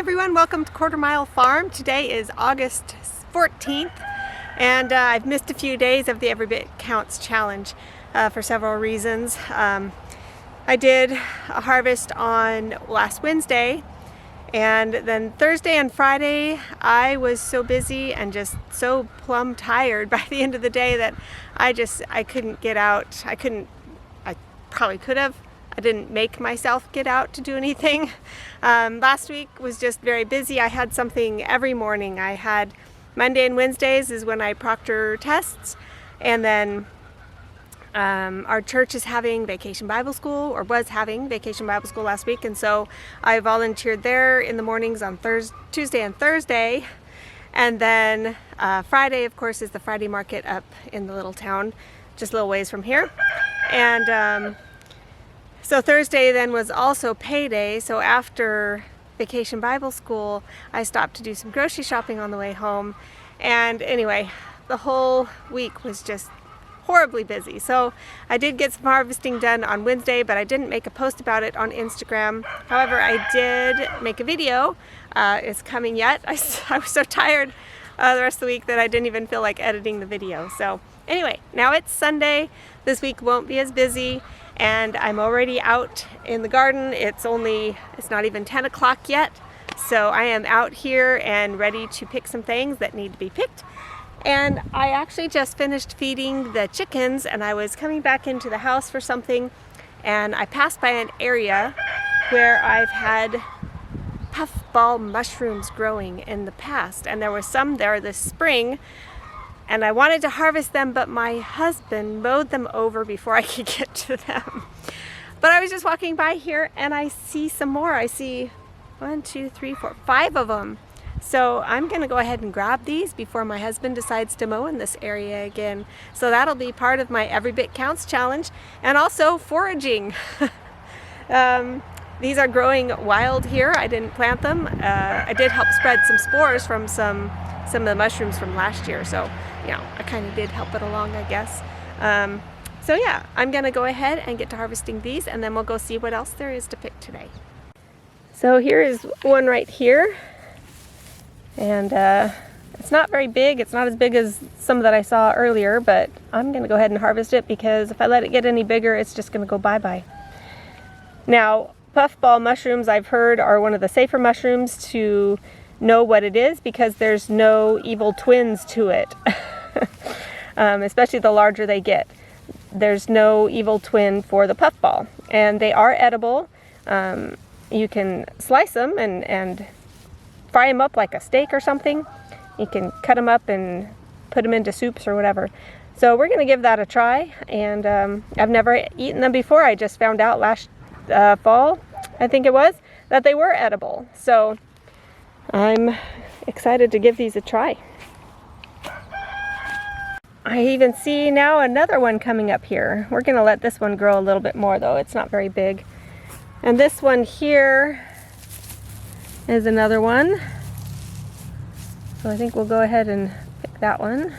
everyone, welcome to Quarter Mile Farm. Today is August 14th and I've missed a few days of the Every Bit Counts challenge for several reasons. I did a harvest on last Wednesday, and then Thursday and Friday I was so busy and just so plumb tired by the end of the day that I couldn't get out. I probably could have. I didn't make myself get out to do anything. Last week was just very busy. I had something every morning. I had Monday and Wednesdays is when I proctor tests, and then our church is having Vacation Bible School, or was having Vacation Bible School last week, and so I volunteered there in the mornings on Tuesday and Thursday. And then Friday, of course, is the Friday market up in the little town, just a little ways from here. And so Thursday then was also payday, so after Vacation Bible School, I stopped to do some grocery shopping on the way home. And anyway, the whole week was just horribly busy. So I did get some harvesting done on Wednesday, but I didn't make a post about it on Instagram. However, I did make a video. It's coming yet. I was so tired the rest of the week that I didn't even feel like editing the video. So anyway, now it's Sunday. This week won't be as busy, and I'm already out in the garden. It's not even 10 o'clock yet, so I am out here and ready to pick some things that need to be picked. And I actually just finished feeding the chickens, and I was coming back into the house for something, and I passed by an area where I've had puffball mushrooms growing in the past, and there was some there this spring, and I wanted to harvest them, but my husband mowed them over before I could get to them. But I was just walking by here and I see some more. I see 1, 2, 3, 4, 5 of them. So I'm gonna go ahead and grab these before my husband decides to mow in this area again. So that'll be part of my Every Bit Counts challenge, and also foraging. These are growing wild here. I didn't plant them. I did help spread some spores from some of the mushrooms from last year, so you know, I kind of did help it along, I guess. So yeah, I'm gonna go ahead and get to harvesting these, and then we'll go see what else there is to pick today. So here is one right here, and it's not very big. It's not as big as some that I saw earlier, but I'm gonna go ahead and harvest it, because if I let it get any bigger, it's just gonna go bye-bye. Now, puffball mushrooms, I've heard, are one of the safer mushrooms to know what it is, because there's no evil twins to it. Especially the larger they get. There's no evil twin for the puffball, and they are edible. You can slice them and fry them up like a steak or something. You can cut them up and put them into soups or whatever. So we're gonna give that a try, and I've never eaten them before. I just found out last fall, I think it was, that they were edible. So I'm excited to give these a try. I even see now another one coming up here. We're gonna let this one grow a little bit more though. It's not very big. And this one here is another one. So I think we'll go ahead and pick that one.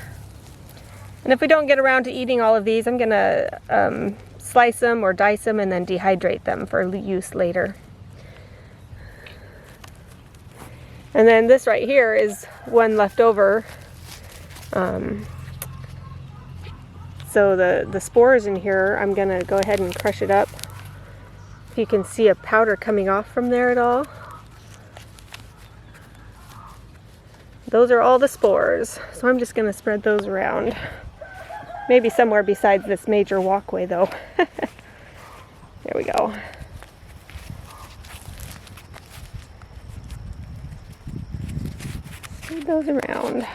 And if we don't get around to eating all of these, I'm gonna slice them or dice them and then dehydrate them for use later. And then this right here is one left over. So the spores in here, I'm gonna go ahead and crush it up. If you can see a powder coming off from there at all. Those are all the spores. So I'm just gonna spread those around. Maybe somewhere besides this major walkway though. There we go. Spread those around.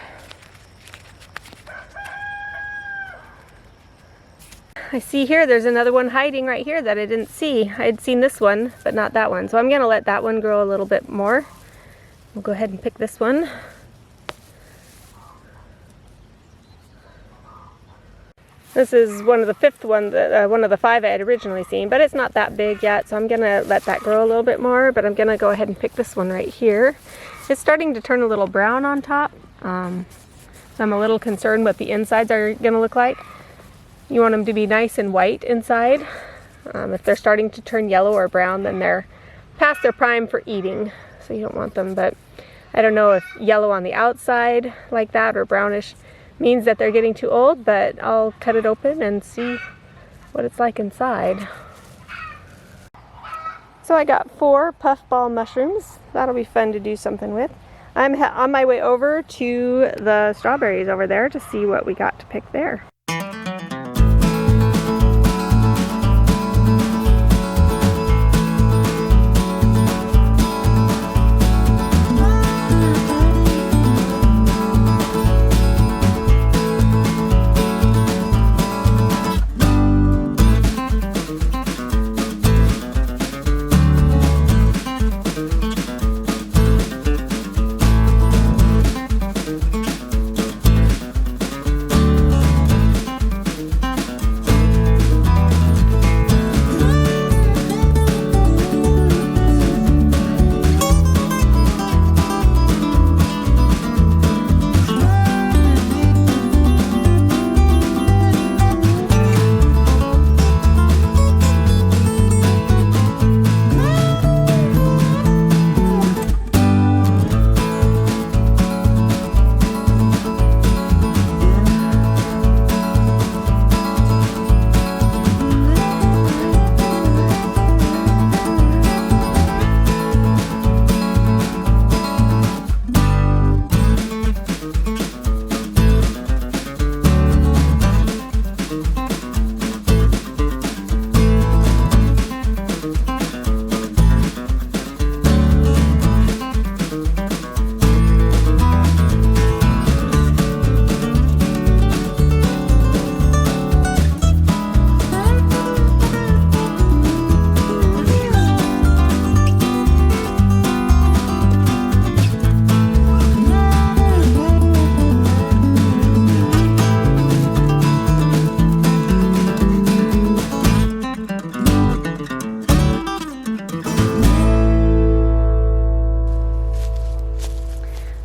I see here there's another one hiding right here that I didn't see. I had seen this one, but not that one. So I'm gonna let that one grow a little bit more. We'll go ahead and pick this one. This is one of the fifth one, one of the 5 I had originally seen, but it's not that big yet, so I'm gonna let that grow a little bit more, but I'm gonna go ahead and pick this one right here. It's starting to turn a little brown on top, so I'm a little concerned what the insides are gonna look like. You want them to be nice and white inside. If they're starting to turn yellow or brown, then they're past their prime for eating. so you don't want them. But I don't know if yellow on the outside like that or brownish means that they're getting too old, but I'll cut it open and see what it's like inside. So I got 4 puffball mushrooms. That'll be fun to do something with. I'm on my way over to the strawberries over there to see what we got to pick there.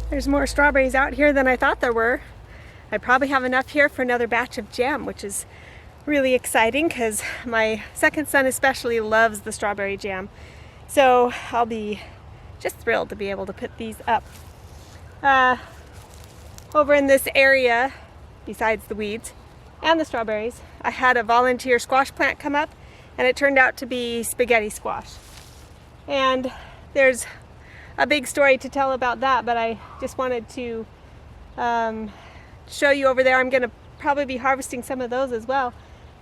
There's more strawberries out here than I thought there were. I probably have enough here for another batch of jam, which is really exciting because my second son especially loves the strawberry jam. So I'll be just thrilled to be able to put these up. Over in this area, besides the weeds and the strawberries, I had a volunteer squash plant come up, and it turned out to be spaghetti squash. And there's a big story to tell about that, but I just wanted to show you over there. I'm going to probably be harvesting some of those as well,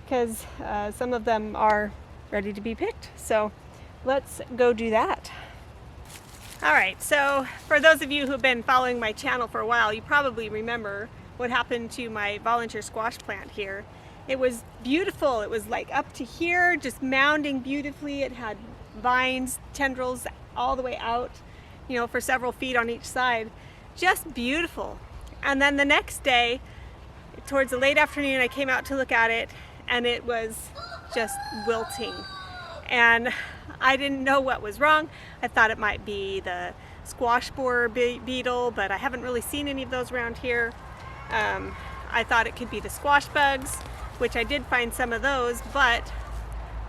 because some of them are ready to be picked. So let's go do that. Alright, so for those of you who've been following my channel for a while, you probably remember what happened to my volunteer squash plant here. It was beautiful. It was like up to here, just mounding beautifully. It had vines, tendrils all the way out, you know, for several feet on each side. Just beautiful. And then the next day, towards the late afternoon, I came out to look at it, and it was just wilting. And I didn't know what was wrong. I thought it might be the squash borer beetle, but I haven't really seen any of those around here. I thought it could be the squash bugs, which I did find some of those, but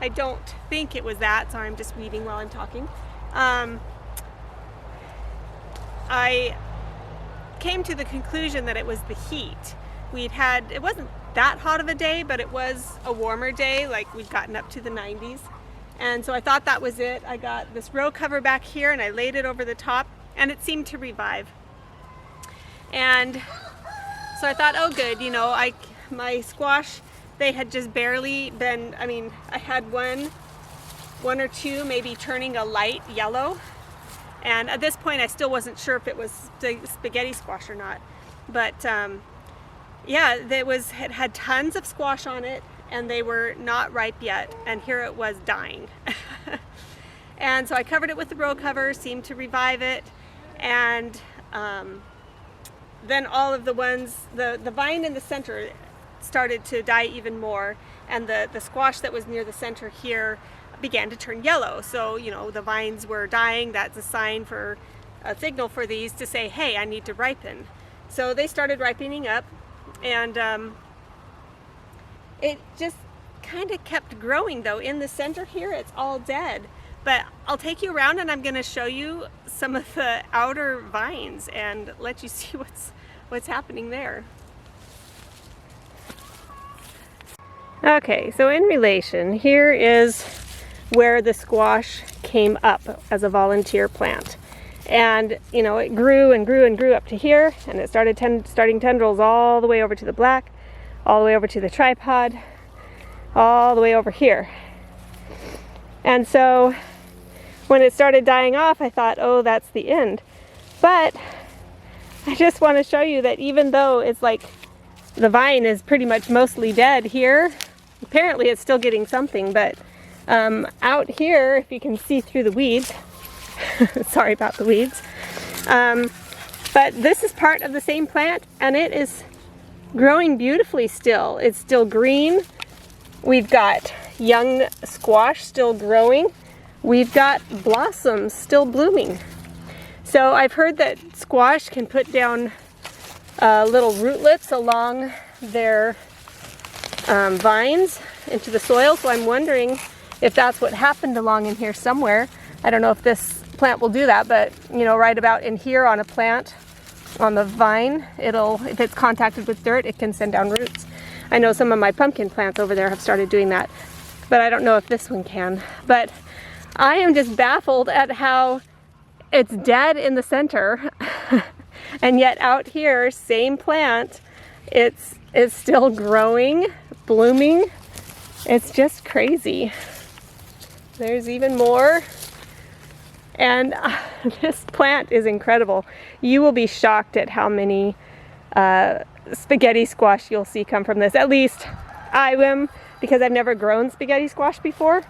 I don't think it was that. Sorry, I'm just weeding while I'm talking. I came to the conclusion that it was the heat. It wasn't that hot of a day, but it was a warmer day, like we'd gotten up to the 90s. And so I thought that was it. I got this row cover back here and I laid it over the top, and it seemed to revive. And so I thought, oh good, you know, my squash, they had just barely been, I mean, I had one or two maybe turning a light yellow. And at this point I still wasn't sure if it was spaghetti squash or not. But yeah, it had tons of squash on it, and they were not ripe yet, and here it was dying. And so I covered it with the row cover, seemed to revive it, and then all of the ones, the vine in the center started to die even more, and the squash that was near the center here began to turn yellow. So, you know, the vines were dying. That's a signal for these to say, hey, I need to ripen. So they started ripening up, and it just kind of kept growing though. In the center here, it's all dead, But I'll take you around and I'm going to show you some of the outer vines and let you see what's happening there. Okay, so in relation, here is where the squash came up as a volunteer plant. And, you know, it grew and grew and grew up to here, and it started starting tendrils all the way over to the black, all the way over to the tripod, all the way over here. And so when it started dying off, I thought, oh, that's the end. But I just want to show you that even though it's like the vine is pretty much mostly dead here, apparently it's still getting something, but out here, if you can see through the weeds, sorry about the weeds, but this is part of the same plant and it is growing beautifully still. It's still green. We've got young squash still growing. We've got blossoms still blooming. So I've heard that squash can put down little rootlets along their vines into the soil, so I'm wondering if that's what happened along in here somewhere. I don't know if this plant will do that, but you know, right about in here on a plant, on the vine, if it's contacted with dirt, it can send down roots. I know some of my pumpkin plants over there have started doing that, but I don't know if this one can. But I am just baffled at how it's dead in the center and yet out here, same plant, it's still growing, blooming. It's just crazy. There's even more. And this plant is incredible. You will be shocked at how many spaghetti squash you'll see come from this. At least I am, because I've never grown spaghetti squash before.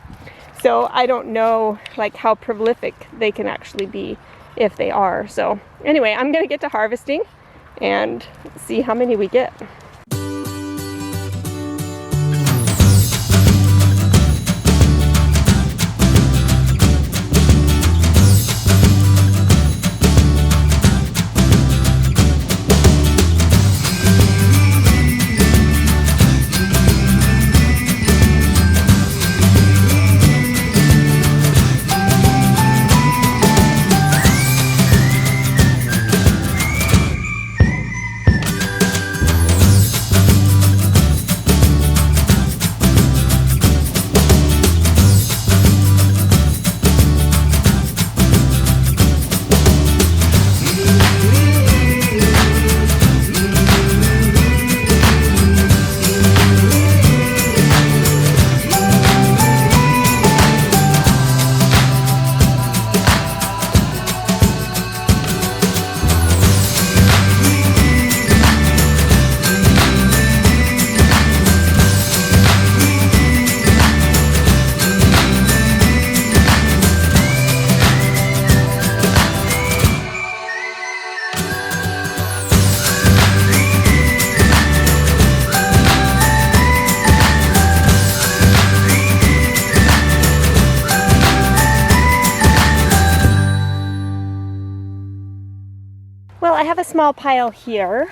So I don't know like how prolific they can actually be if they are. So anyway, I'm gonna get to harvesting and see how many we get. Well, I have a small pile here,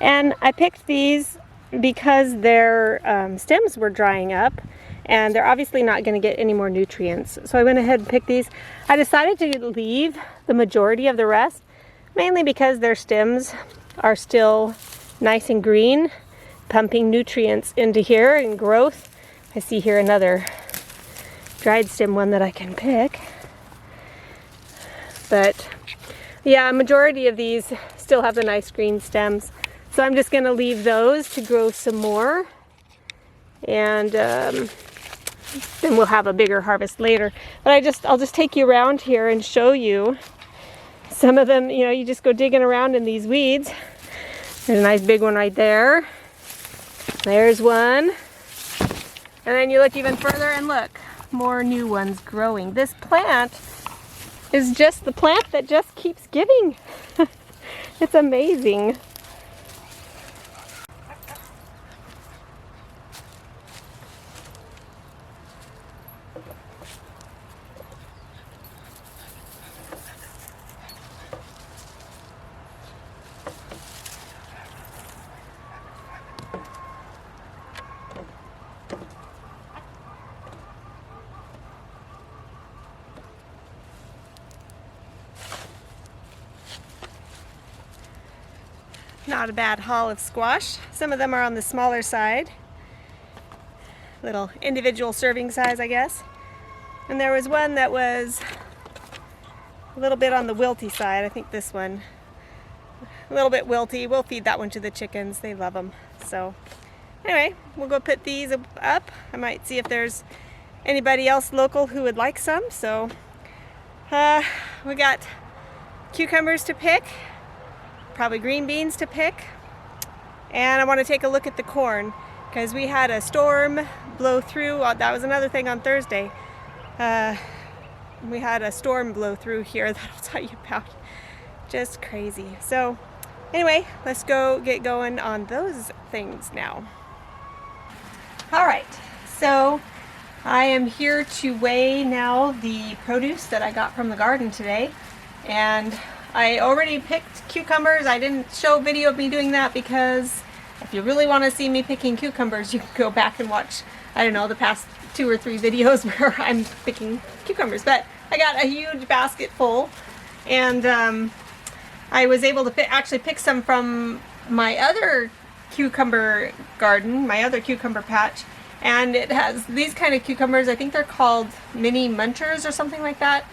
and I picked these because their stems were drying up, and they're obviously not going to get any more nutrients. So I went ahead and picked these. I decided to leave the majority of the rest, mainly because their stems are still nice and green, pumping nutrients into here and growth. I see here another dried stem one that I can pick. But yeah, a majority of these still have the nice green stems. So I'm just going to leave those to grow some more. And then we'll have a bigger harvest later. But I'll just take you around here and show you some of them. You know, you just go digging around in these weeds. There's a nice big one right there. There's one. And then you look even further and look, more new ones growing. This plant is just the plant that just keeps giving. It's amazing. Not a bad haul of squash. Some of them are on the smaller side. Little individual serving size, I guess. And there was one that was a little bit on the wilty side. I think this one. A little bit wilty. We'll feed that one to the chickens. They love them. So anyway, we'll go put these up. I might see if there's anybody else local who would like some. So we got cucumbers to pick, probably green beans to pick, and I want to take a look at the corn because we had a storm blow through. That was another thing on Thursday. We had a storm blow through here that I'll tell you about. Just crazy. So anyway, let's go get going on those things now. All right, so I am here to weigh now the produce that I got from the garden today. And I already picked cucumbers. I didn't show video of me doing that because if you really want to see me picking cucumbers, you can go back and watch, I don't know, the past 2 or 3 videos where I'm picking cucumbers. But I got a huge basket full, and I was able to actually pick some from my other cucumber garden, my other cucumber patch. And it has these kind of cucumbers. I think they're called mini munchers or something like that.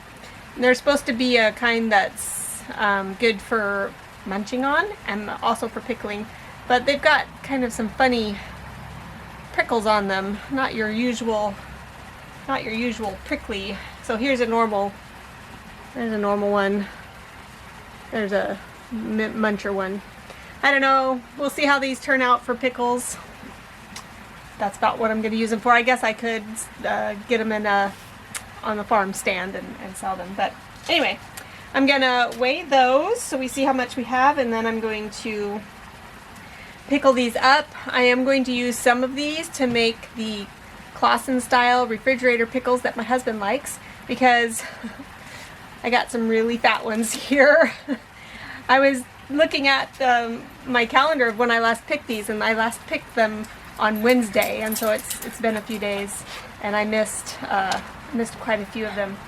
And they're supposed to be a kind that's good for munching on and also for pickling. But they've got kind of some funny prickles on them. Not your usual prickly. So here's a normal. There's a normal one. There's a muncher one. I don't know. We'll see how these turn out for pickles. That's about what I'm going to use them for. I guess I could get them in on the farm stand and sell them. But anyway, I'm going to weigh those so we see how much we have, and then I'm going to pickle these up. I am going to use some of these to make the Clausen style refrigerator pickles that my husband likes, because I got some really fat ones here. I was looking at my calendar of when I last picked these, and I last picked them on Wednesday, and so it's been a few days, and I missed quite a few of them.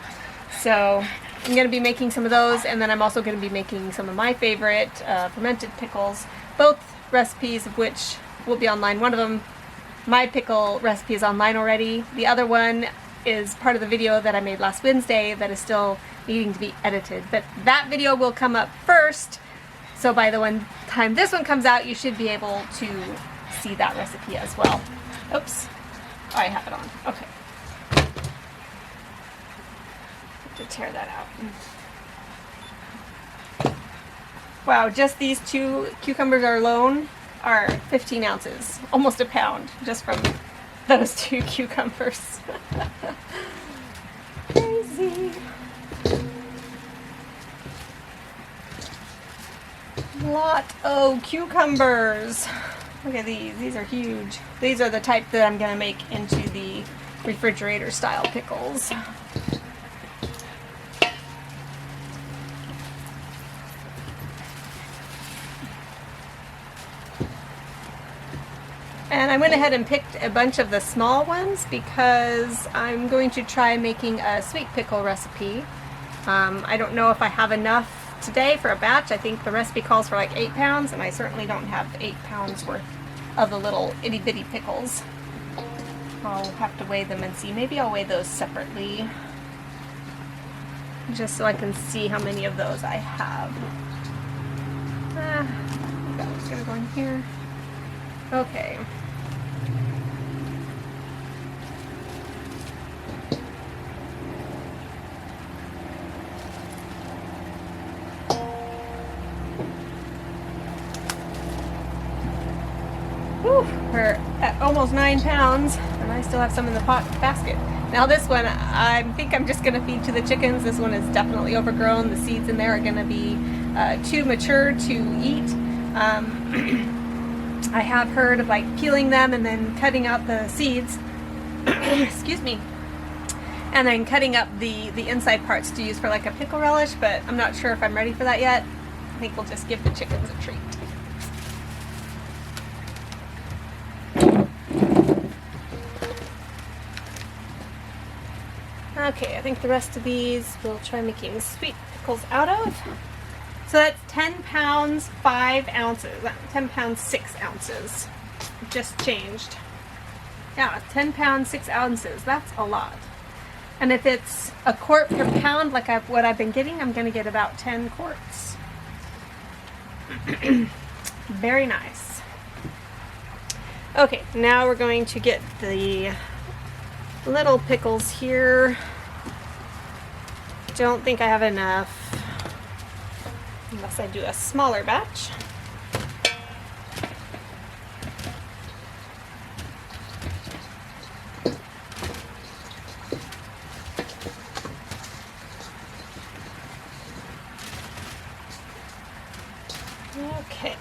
So I'm going to be making some of those, and then I'm also going to be making some of my favorite fermented pickles, both recipes of which will be online. One of them, my pickle recipe, is online already. The other one is part of the video that I made last Wednesday that is still needing to be edited, but that video will come up first, so by the time this one comes out, you should be able to see that recipe as well. Oops. Oh, I have it on. Okay. Have to tear that out. Wow, just these 2 cucumbers alone are 15 ounces, almost a pound, just from those 2 cucumbers. Crazy. Lot of cucumbers. Look at these. These are huge. These are the type that I'm going to make into the refrigerator style pickles. And I went ahead and picked a bunch of the small ones because I'm going to try making a sweet pickle recipe. I don't know if I have enough today for a batch. I think the recipe calls for like 8 pounds, and I certainly don't have 8 pounds worth of the little itty bitty pickles. I'll have to weigh them and see. Maybe I'll weigh those separately, just so I can see how many of those I have. I think that one's gonna go in here. Okay. Whew, we're at almost 9 pounds, and I still have some in the basket. Now this one, I think I'm just going to feed to the chickens. This one is definitely overgrown. The seeds in there are going to be too mature to eat. I have heard of like peeling them and then cutting out the seeds, excuse me, and then cutting up the inside parts to use for like a pickle relish, but I'm not sure if I'm ready for that yet. I think we'll just give the chickens a treat. Okay, I think the rest of these we'll try making sweet pickles out of. So that's 10 pounds, 5 ounces. 10 pounds, 6 ounces. Just changed. Yeah, 10 pounds, 6 ounces. That's a lot. And if it's a quart per pound, like what I've been getting, I'm going to get about 10 quarts. Very nice. Okay, now we're going to get the little pickles here. Don't think I have enough, unless I do a smaller batch. Okay.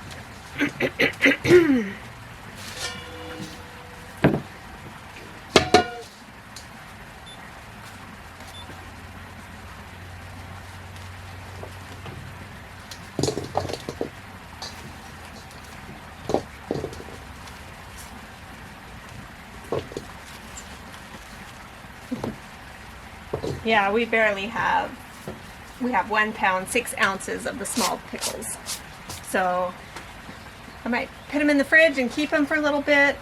Yeah, we have 1 pound, 6 ounces of the small pickles. So I might put them in the fridge and keep them for a little bit.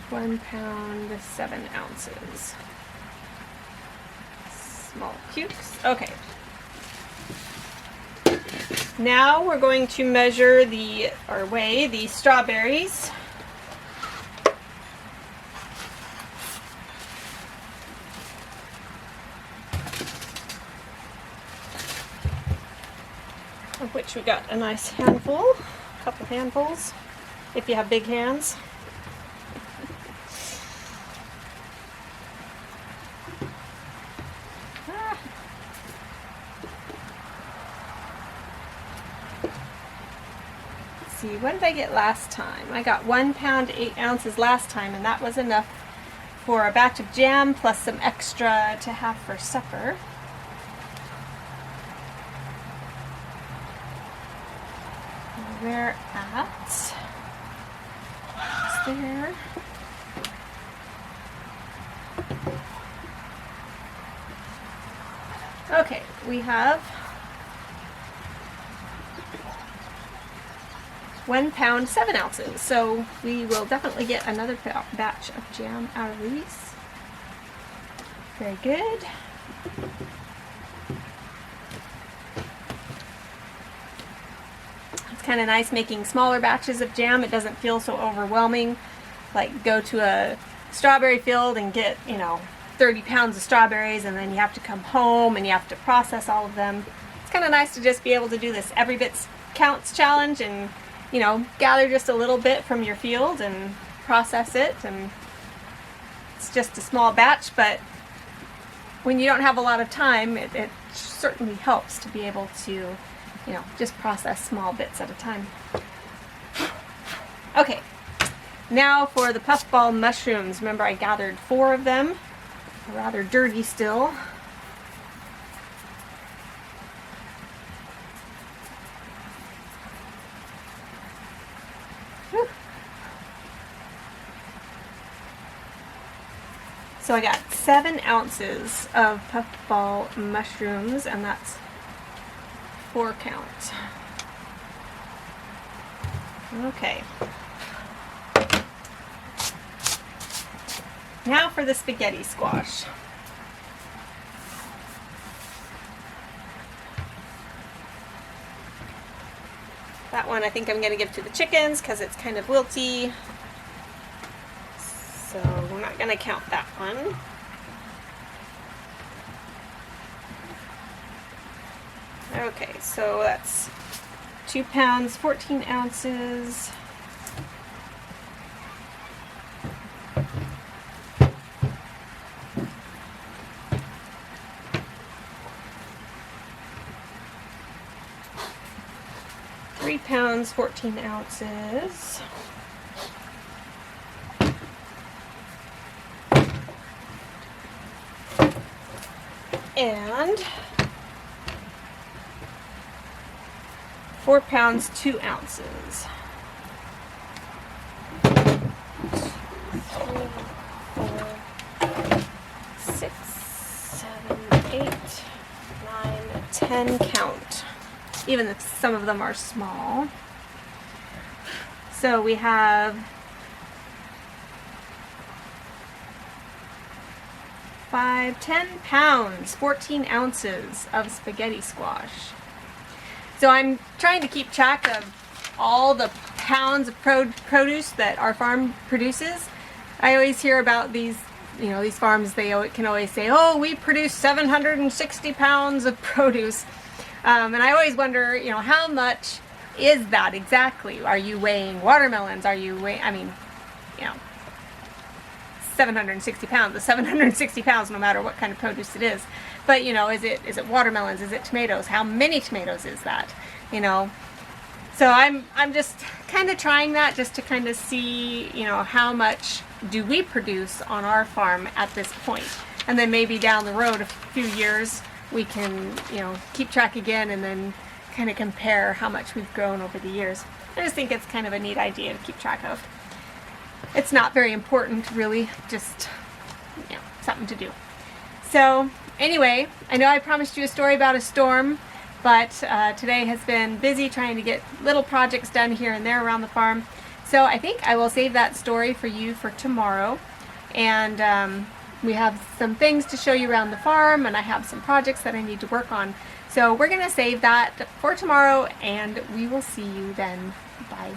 1 pound, 7 ounces. Small cukes. Okay. Now we're going to measure or weigh the strawberries. Of which we got a nice handful, a couple handfuls, if you have big hands. Let's see, what did I get last time? I got 1 pound, 8 ounces last time, and that was enough for a batch of jam plus some extra to have for supper. We're at there. Okay, we have 1 pound, 7 ounces. So we will definitely get another batch of jam out of these. Very good. Kind of nice making smaller batches of jam. It doesn't feel so overwhelming, like go to a strawberry field and get 30 pounds of strawberries and then you have to come home and you have to process all of them. It's kind of nice to just be able to do this every bit counts challenge and gather just a little bit from your field and process it. And it's just a small batch, but when you don't have a lot of time, it certainly helps to be able to just process small bits at a time. Okay, now for the puffball mushrooms. Remember I gathered 4 of them. They're rather dirty still. Whew. So I got 7 ounces of puffball mushrooms, and that's 4 count. Okay. Now for the spaghetti squash. That one I think I'm going to give to the chickens because it's kind of wilty. So we're not going to count that one. Okay, so that's 2 pounds, 14 ounces. Three pounds, 14 ounces. And 4 pounds, 2 ounces. 2, 3, 4, 6, 7, 8, 9, 10. 10 count, even if some of them are small. So we have 10 pounds, 14 ounces of spaghetti squash. So I'm trying to keep track of all the pounds of produce that our farm produces. I always hear about these, these farms, they can always say, oh, we produce 760 pounds of produce. And I always wonder, how much is that exactly? Are you weighing watermelons? Are you weighing, 760 pounds, the 760 pounds no matter what kind of produce it is. But is it watermelons? Is it tomatoes? How many tomatoes is that? So I'm just kind of trying that just to kind of see, how much do we produce on our farm at this point. And then maybe down the road a few years we can, keep track again and then kind of compare how much we've grown over the years. I just think it's kind of a neat idea to keep track of. It's not very important, really, just, something to do. So, anyway, I know I promised you a story about a storm, but today has been busy trying to get little projects done here and there around the farm. So I think I will save that story for you for tomorrow. And we have some things to show you around the farm, and I have some projects that I need to work on. So we're going to save that for tomorrow, and we will see you then. Bye.